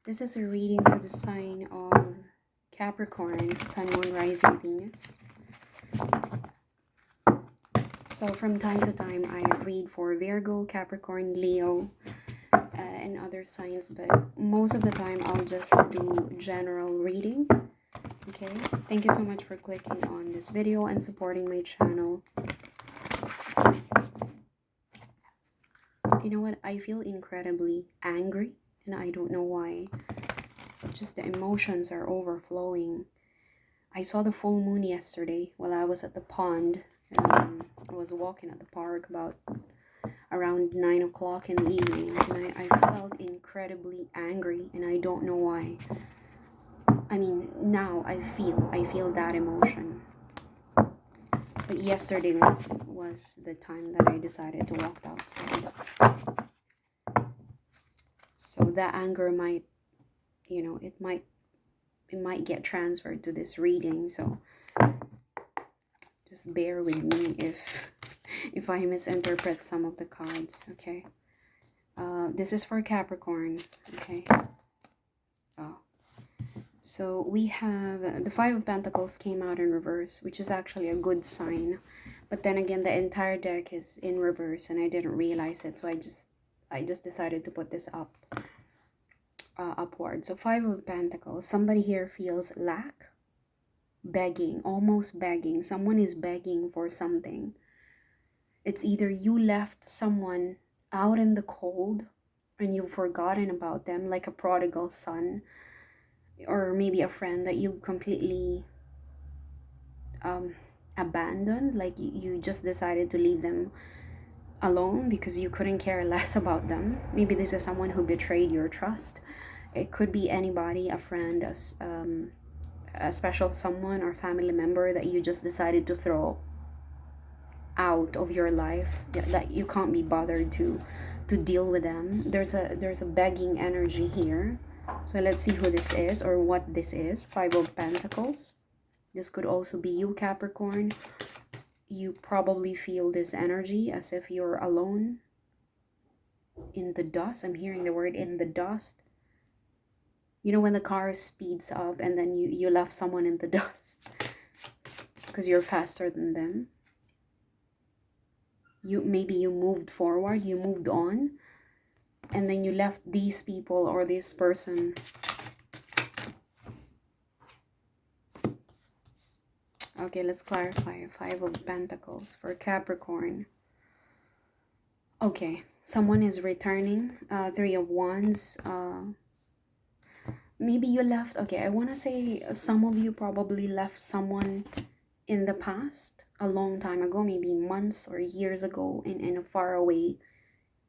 This is a reading for the sign of Capricorn, Sun, Moon, Rising, Venus. So from time to time, I read for Virgo, Capricorn, Leo, and other signs. But most of the time, I'll just do general reading. Okay, thank you so much for clicking on this video and supporting my channel. You know what? I feel incredibly angry, and I don't know why. Just the emotions are overflowing. I saw the full moon yesterday while I was at the pond. I was walking at the park about around 9 o'clock in the evening, and I felt incredibly angry, and I don't know why. I mean, now I feel that emotion. But yesterday was the time that I decided to walk outside. So that anger might, it might get transferred to this reading. So just bear with me if I misinterpret some of the cards. Okay. This is for Capricorn. Okay. So we have the Five of Pentacles came out in reverse, which is actually a good sign. But then again, the entire deck is in reverse, and I didn't realize it. So I just decided to put this upward. So Five of Pentacles. Somebody here feels lack, begging, almost begging. Someone is begging for something. It's either you left someone out in the cold and you've forgotten about them, like a prodigal son, or maybe a friend that you completely abandoned, like you just decided to leave them alone because you couldn't care less about them. Maybe this is someone who betrayed your trust. It could be anybody, a friend, a special someone or family member that you just decided to throw out of your life, that you can't be bothered to deal with them. There's a begging energy here. So let's see who this is or what this is. Five of Pentacles. This could also be you, Capricorn. You probably feel this energy as if you're alone in the dust. I'm hearing the word in the dust. You know when the car speeds up and then you left someone in the dust because you're faster than them. Maybe you moved forward, you moved on, and then you left these people or this person. Okay, let's clarify. Five of Pentacles for Capricorn. Okay, someone is returning. Three of Wands. Maybe you left. Okay, I want to say some of you probably left someone in the past, a long time ago, maybe months or years ago, in a faraway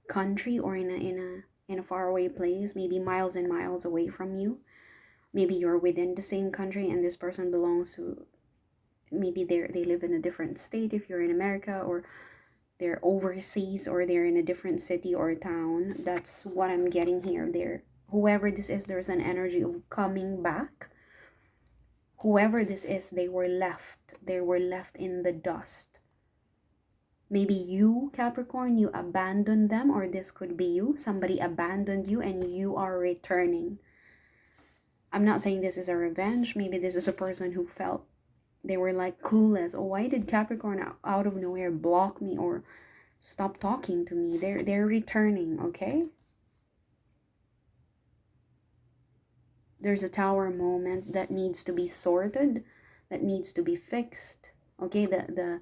country or in a faraway place, maybe miles and miles away from you. Maybe you're within the same country and this person belongs to, maybe they live in a different state if you're in America, or they're overseas, or they're in a different city or town. That's what I'm getting here. Whoever this is, there's an energy of coming back. Whoever this is, they were left in the dust. Maybe you, Capricorn, you abandoned them, or this could be you. Somebody abandoned you and you are returning. I'm not saying this is a revenge. Maybe this is a person who felt they were like clueless. Oh, why did Capricorn out of nowhere block me or stop talking to me? They're returning, okay? There's a Tower moment that needs to be sorted, that needs to be fixed. Okay, the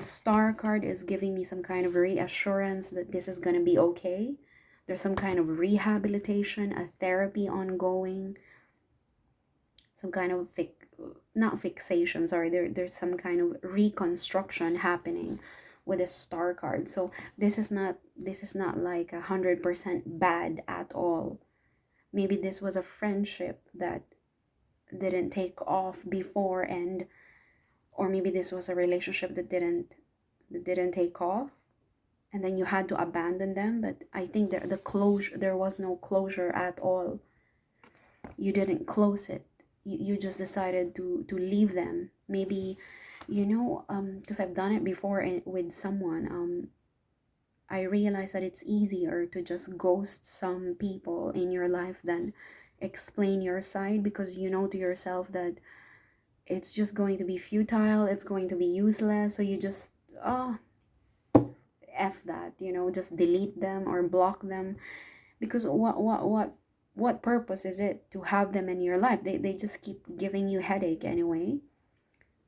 Star card is giving me some kind of reassurance that this is going to be okay. There's some kind of rehabilitation, a therapy ongoing, some kind of not fixation, sorry, there's some kind of reconstruction happening with a Star card. So this is not like 100% bad at all. Maybe this was a friendship that didn't take off before, or maybe this was a relationship that didn't take off, and then you had to abandon them. But I think that there was no closure at all. You didn't close it. You just decided to leave them. Maybe, because I've done it before with someone. I realize that it's easier to just ghost some people in your life than explain your side because you know to yourself that it's just going to be futile, it's going to be useless. So you just, oh, F that, just delete them or block them. Because what purpose is it to have them in your life? They just keep giving you headache anyway.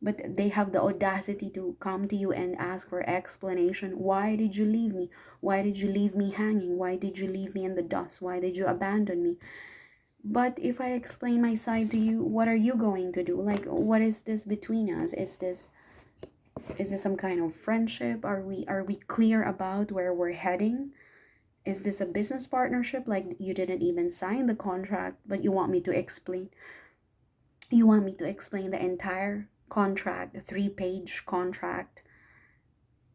But they have the audacity to come to you and ask for explanation. Why did you leave me? Why did you leave me hanging? Why did you leave me in the dust? Why did you abandon me? But if I explain my side to you, what are you going to do? Like, what is this between us? Is this some kind of friendship? Are we clear about where we're heading? Is this a business partnership? Like, you didn't even sign the contract, but you want me to explain. You want me to explain the entire contract, the 3-page contract,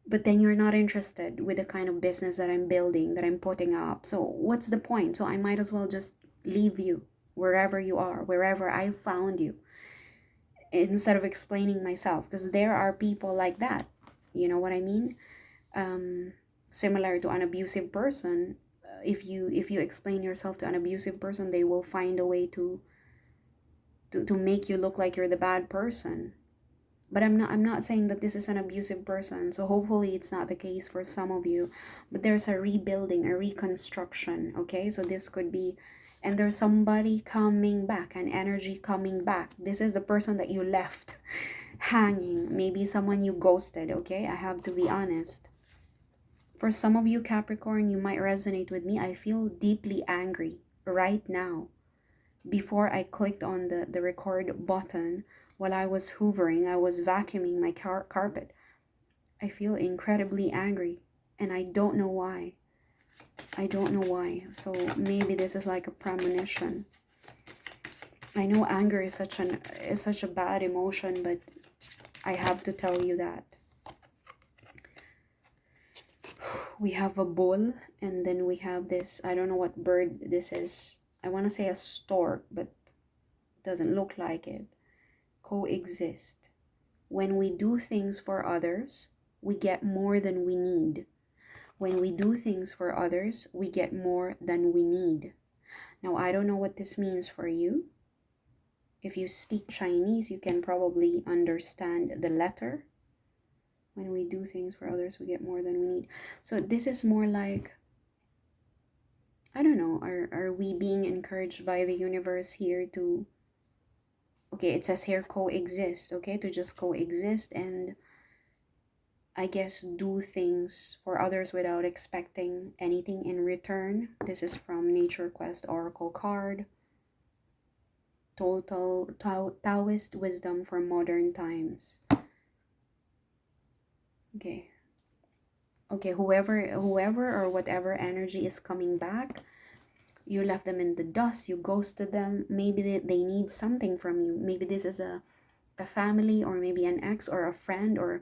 but then you're not interested with the kind of business that I'm building, that I'm putting up. So what's the point? So I might as well just leave you wherever you are, wherever I found you, instead of explaining myself, because there are people like that. You know what I mean? um Similar to an abusive person. If you explain yourself to an abusive person, they will find a way to make you look like you're the bad person. But I'm not saying that this is an abusive person, so hopefully it's not the case for some of you. But there's a rebuilding, a reconstruction, okay? So this could be, and there's somebody coming back, an energy coming back. This is the person that you left hanging, maybe someone you ghosted, okay? I have to be honest. For some of you, Capricorn, you might resonate with me. I feel deeply angry right now. Before I clicked on the record button, while I was hoovering, I was vacuuming my carpet. I feel incredibly angry, and I don't know why. I don't know why. So maybe this is like a premonition. I know anger is such a bad emotion, but I have to tell you that. We have a bull, and then we have this, I don't know what bird this is. I want to say a stork, but doesn't look like it. Coexist. When we do things for others, we get more than we need. When we do things for others, we get more than we need. Now, I don't know what this means for you. If you speak Chinese, you can probably understand the letter. When we do things for others, we get more than we need. So this is more like, I don't know, are we being encouraged by the universe here to, okay, it says here coexist, okay, to just coexist and I guess do things for others without expecting anything in return. This is from Nature Quest Oracle card. Total Taoist wisdom for modern times. Okay. Okay, whoever or whatever energy is coming back, you left them in the dust, you ghosted them. Maybe they need something from you. Maybe this is a family, or maybe an ex or a friend, or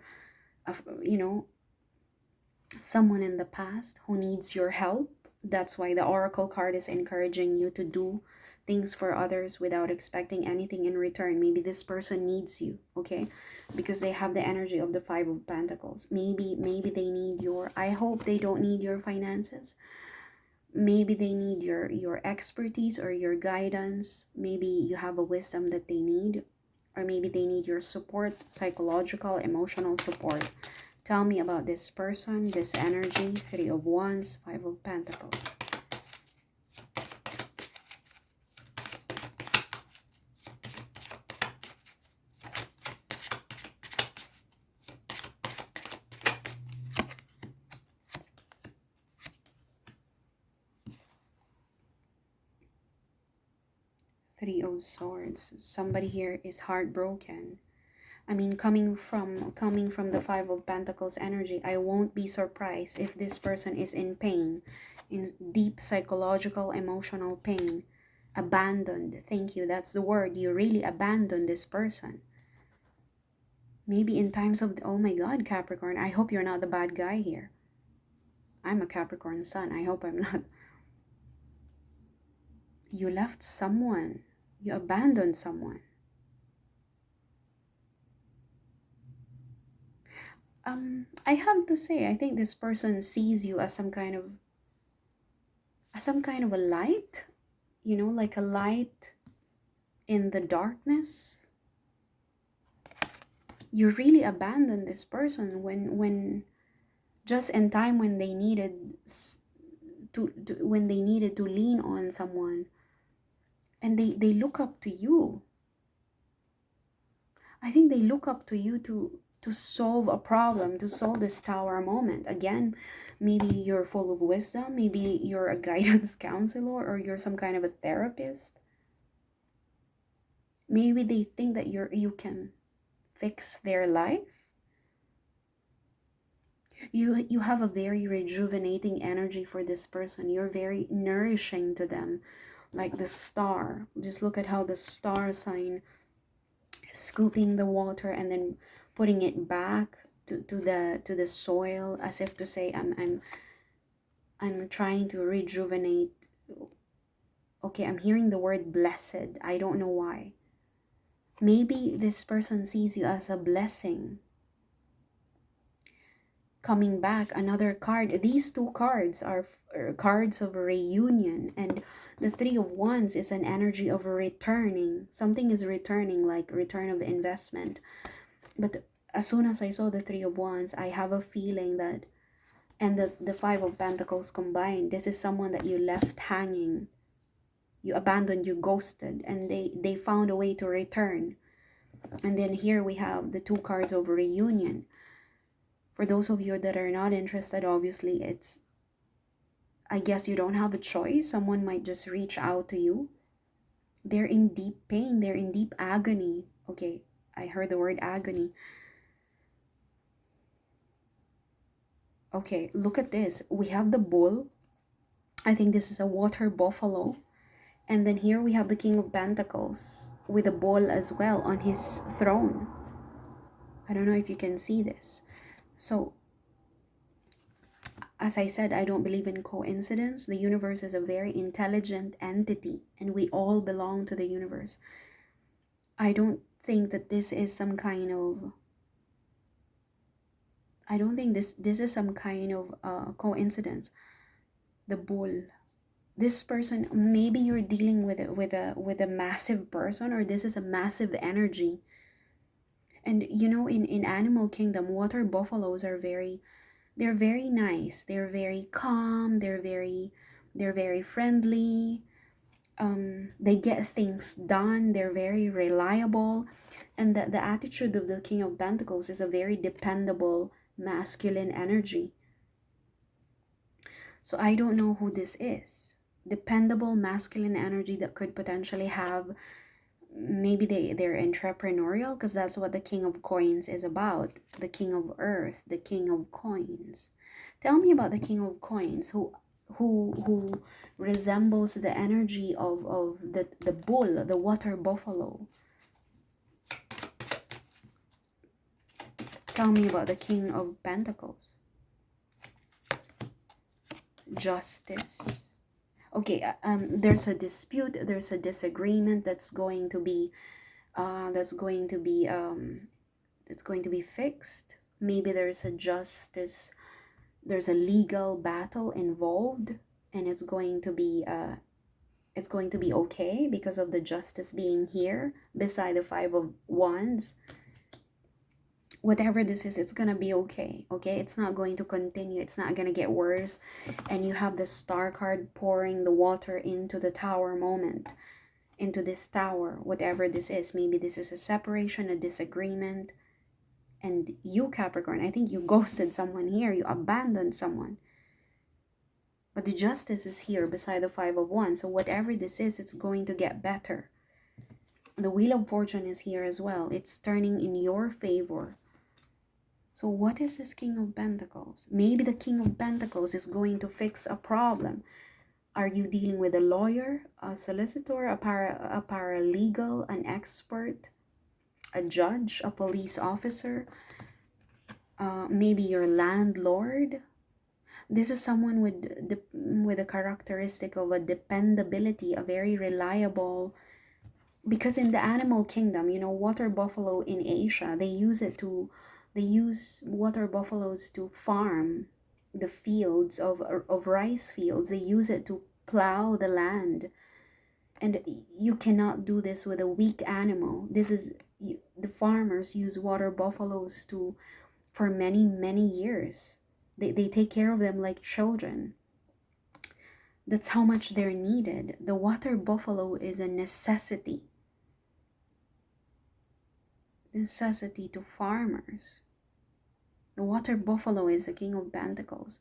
someone in the past who needs your help. That's why the oracle card is encouraging you to do things for others without expecting anything in return. Maybe this person needs you, okay? Because they have the energy of the 5 of Pentacles. Maybe they need your, I hope they don't need your finances. Maybe they need your expertise or your guidance. Maybe you have a wisdom that they need, or maybe they need your support, psychological, emotional support. Tell me about this person, this energy. 3 of Wands, 5 of Pentacles. Three of Swords. Somebody here is heartbroken. I mean, coming from the 5 of Pentacles energy, I won't be surprised if this person is in pain, in deep psychological, emotional pain. Abandoned. Thank you. That's the word. You really abandoned this person. Maybe in times of, oh my God, Capricorn, I hope you're not the bad guy here. I'm a Capricorn sun. I hope I'm not. You left someone. You abandoned someone. I have to say, I think this person sees you as some kind of a light. like a light in the darkness. You really abandoned this person when just in time when they needed when they needed to lean on someone, and they look up to you. I think they look up to you to solve a problem, to solve this tower moment. Again, maybe you're full of wisdom, maybe you're a guidance counselor, or you're some kind of a therapist. Maybe they think that you can fix their life. You have a very rejuvenating energy for this person. You're very nourishing to them, like the star. Just look at how the star sign scooping the water and then putting it back to the soil, as if to say, I'm trying to rejuvenate. Okay, I'm hearing the word blessed. I don't know why. Maybe this person sees you as a blessing. Coming back, another card. These two cards are cards of a reunion, and the Three of Wands is an energy of returning. Something is returning, like return of investment. But as soon as I saw the Three of Wands, I have a feeling that, and the Five of Pentacles combined, this is someone that you left hanging. You abandoned, you ghosted, and they found a way to return. And then here we have the two cards of reunion. For those of you that are not interested, obviously I guess you don't have a choice. Someone might just reach out to you. They're in deep pain. They're in deep agony. Okay, I heard the word agony. Okay, look at this. We have the bull. I think this is a water buffalo. And then here we have the King of Pentacles with a bull as well on his throne. I don't know if you can see this. So, as I said, I don't believe in coincidence. The universe is a very intelligent entity, and we all belong to the universe. I don't think that this is some kind of... I don't think this is some kind of coincidence. The bull. This person, maybe you're dealing with a massive person, or this is a massive energy. And in animal kingdom, water buffaloes they're very nice, they're very calm, they're very friendly. They get things done, they're very reliable. And the attitude of the King of Pentacles is a very dependable masculine energy. So I don't know who this is. Dependable masculine energy that could potentially have, maybe they're entrepreneurial, because that's what the King of Coins is about. The King of Earth, the King of Coins. Tell me about the King of Coins, who resembles the energy of the bull, the water buffalo. Tell me about the King of Pentacles. Justice. Okay, there's a dispute, there's a disagreement that's going to be fixed. Maybe there's a justice, there's a legal battle involved, and it's going to be okay because of the justice being here beside the Five of Wands. Whatever this is, it's gonna be okay. It's not going to continue, it's not gonna get worse. And you have the Star card pouring the water into the tower moment, into this tower. Whatever this is, maybe this is a separation, a disagreement. And you, Capricorn, I think you ghosted someone here, you abandoned someone. But the justice is here beside the Five of Wands. So whatever this is, it's going to get better. The Wheel of Fortune is here as well. It's turning in your favor. So what is this King of Pentacles? Maybe the King of Pentacles is going to fix a problem. Are you dealing with a lawyer, a solicitor, a paralegal, an expert, a judge, a police officer? Maybe your landlord? This is someone with a characteristic of a dependability, a very reliable... Because in the animal kingdom, water buffalo in Asia, they use water buffaloes to farm the fields of rice fields. They use it to plow the land. And you cannot do this with a weak animal. This is the farmers use water buffaloes to for many many years. They take care of them like children. That's how much they're needed. The water buffalo is a necessity to farmers. The water buffalo is the king of pentacles.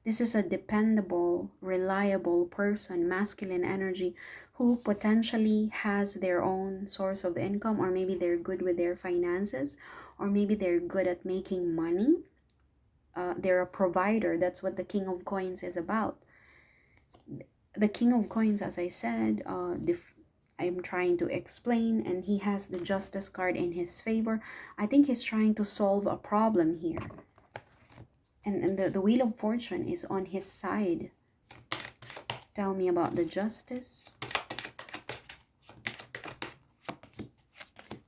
This is a dependable, reliable person, masculine energy, who potentially has their own source of income, or maybe they're good with their finances, or maybe they're good at making money. They're a provider. That's what the King of Coins is about. The King of Coins, as I said, I'm trying to explain, and he has the Justice card in his favor. I think he's trying to solve a problem here. And the Wheel of Fortune is on his side. Tell me about the Justice.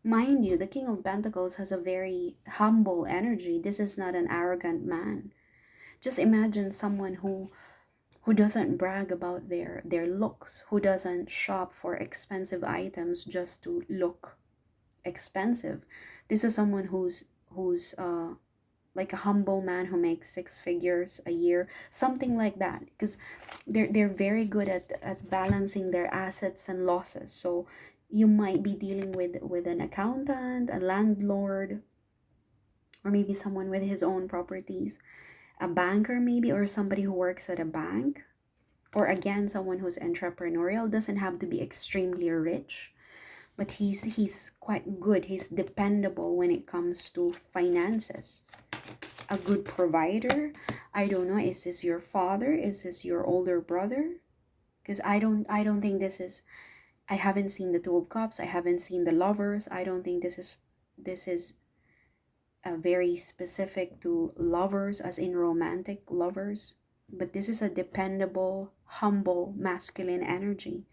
Mind you, the King of Pentacles has a very humble energy. This is not an arrogant man. Just imagine someone who doesn't brag about their looks, who doesn't shop for expensive items just to look expensive. This is someone who's like a humble man who makes six figures a year, something like that, because they're very good at balancing their assets and losses. So you might be dealing with an accountant, a landlord, or maybe someone with his own properties, a banker maybe, or somebody who works at a bank, or again someone who's entrepreneurial. Doesn't have to be extremely rich, but he's quite good. He's dependable when it comes to finances. A good provider. I don't know, is this your father? Is this your older brother? Because I don't think this is, I haven't seen the Two of Cups, I haven't seen the Lovers. I don't think this is very specific to lovers, as in romantic lovers, but this is a dependable, humble, masculine energy.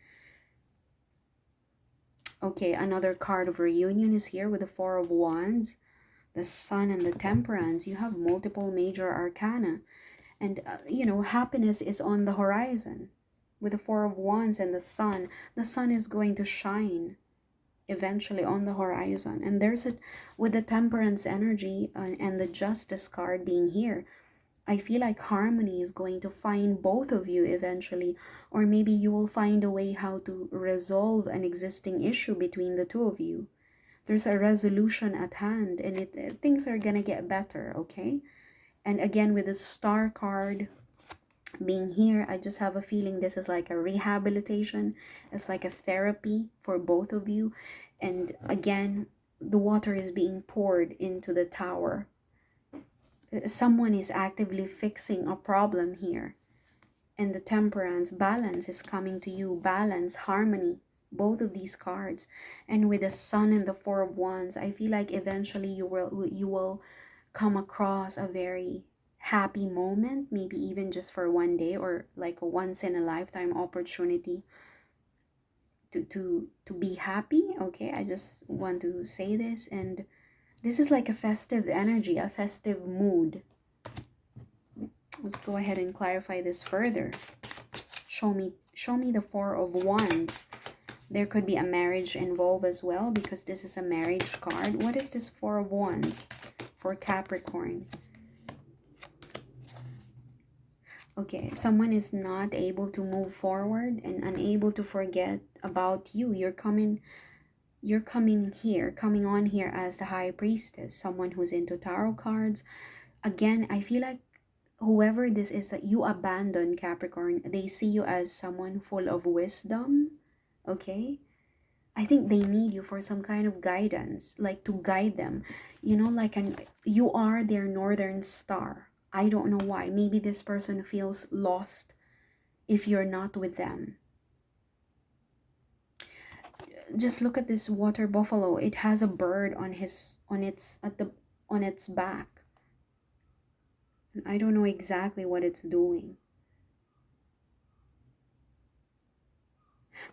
Okay, another card of reunion is here with the Four of Wands, the Sun, and the Temperance. You have multiple major arcana, and happiness is on the horizon. With the Four of Wands and the sun is going to shine eventually on the horizon. And there's a, with the Temperance energy and the Justice card being here, I feel like harmony is going to find both of you eventually, or maybe you will find a way how to resolve an existing issue between the two of you. There's a resolution at hand, and things are gonna get better, okay? And again, with the Star card being here, I just have a feeling this is like a rehabilitation. It's like a therapy for both of you. And again, the water is being poured into the tower. Someone is actively fixing a problem here. And the Temperance, balance is coming to you. Balance, harmony, both of these cards. And with the Sun and the Four of Wands, I feel like eventually you will come across a very happy moment, maybe even just for one day, or like a once in a lifetime opportunity to be happy. Okay, I just want to say this. And this is like a festive energy, a festive mood. Let's go ahead and clarify this further. Show me the Four of Wands. There could be a marriage involved as well, because this is a marriage card. What is this Four of Wands for Capricorn? Okay, someone is not able to move forward and unable to forget about you. You're coming on here as the High Priestess, someone who's into tarot cards. Again, I feel like whoever this is that you abandon, Capricorn, they see you as someone full of wisdom, okay? I think they need you for some kind of guidance, like to guide them. You are their northern star. I don't know why. Maybe this person feels lost if you're not with them. Just look at this water buffalo. It has a bird on its back. I don't know exactly what it's doing.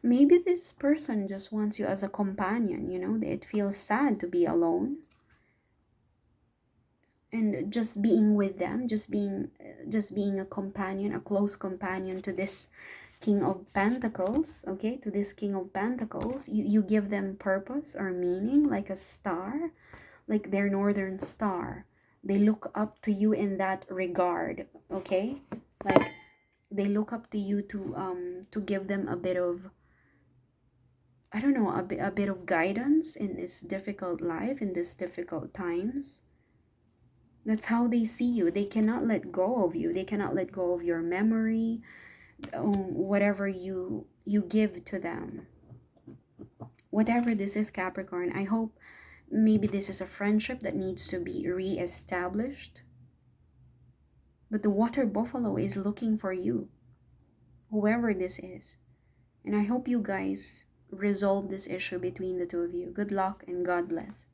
Maybe this person just wants you as a companion. It feels sad to be alone, and just being with them, just being a companion, a close companion to King of Pentacles, okay, to this King of Pentacles, you give them purpose or meaning, like a star, like their northern star. They look up to you in that regard, okay? Like they look up to you to give them a bit of, I don't know, a bit of guidance in this difficult life, in these difficult times. That's how they see you. They cannot let go of you. They cannot let go of your memory, whatever you give to them. Whatever this is, Capricorn, I hope maybe this is a friendship that needs to be re-established. But the water buffalo is looking for you, whoever this is. And I hope you guys resolve this issue between the two of you. Good luck and God bless.